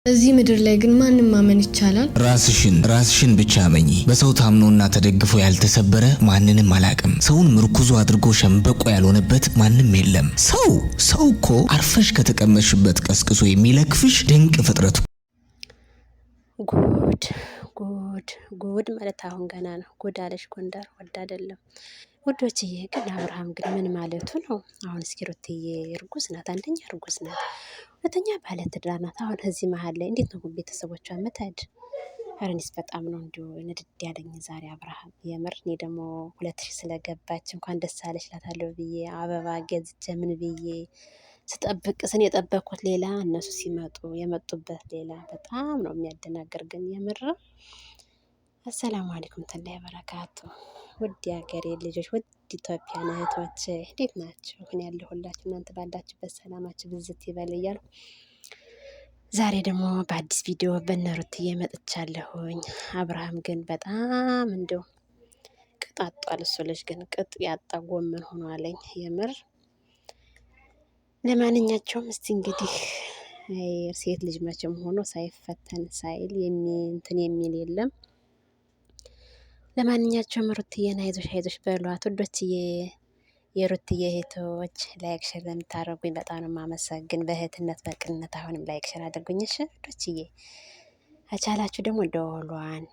እዚህ ምድር ላይ ግን ማንንም ማመን ይቻላል? ራስሽን ብቻ አመኚ። በሰው ታምኖና ተደግፎ ያልተሰበረ ማንንም አላቅም። ሰውን ምርኩዙ አድርጎ ሸምበቆ ያልሆነበት ማንም የለም። ሰው እኮ አርፈሽ ከተቀመሽበት ቀስቅሶ የሚለክፍሽ ድንቅ ፍጥረት። ጉድ ማለት አሁን ገና ነው። ጉድ አለሽ ጎንደር ወድ አይደለም ውዶችዬ። ግን አብርሃም ግን ምን ማለቱ ነው? አሁን እስኪ ሩትዬ እርጉዝ ናት፣ አንደኛ እርጉዝ ናት፣ ሁለተኛ ባለትዳር ናት። አሁን እዚህ መሀል ላይ እንዴት ነው ቤተሰቦቿን ምትሄድ? ኧረ እኔስ በጣም ነው እንዲሁ ንድድ ያለኝ ዛሬ አብርሃም የምር። እኔ ደግሞ 2000 ስለገባች እንኳን ደስ አለሽ እላታለሁ ብዬ አበባ ገዝቼ ምን ብዬ ስጠብቅ ስን የጠበቅኩት ሌላ፣ እነሱ ሲመጡ የመጡበት ሌላ። በጣም ነው የሚያደናግር ግን የምር። አሰላሙ አለይኩም ተላይ በረካቱ። ውድ የሀገሬ ልጆች፣ ውድ ኢትዮጵያን እህቶች እንዴት ናችሁ? እኔ ያለሁላችሁ እናንተ ባላችሁበት ሰላማችሁ ብዝት ይበል እያልኩ ዛሬ ደግሞ በአዲስ ቪዲዮ በእነ ሩትዬ መጥቻለሁኝ። አብርሃም ግን በጣም እንደው ቅጥ አጧል። እሱ ልጅ ግን ቅጥ ያጣ ጎመን ሆኗለኝ የምር። ለማንኛቸውም እስቲ እንግዲህ ሴት ልጅ መቼም ሆኖ ሳይፈተን ሳይል እንትን የሚል የለም። ለማንኛቸውም ሩትዬን አይዞሽ በሏት ውዶችዬ። የሩትዬ እህቶች ላይክ ሼር ለምታደርጉኝ በጣም ነው የማመሰግን። በእህትነት በቅንነት አሁንም ላይክ ሼር አድርጉኝ እሺ ውዶችዬ። ከቻላችሁ ደግሞ ደወሏን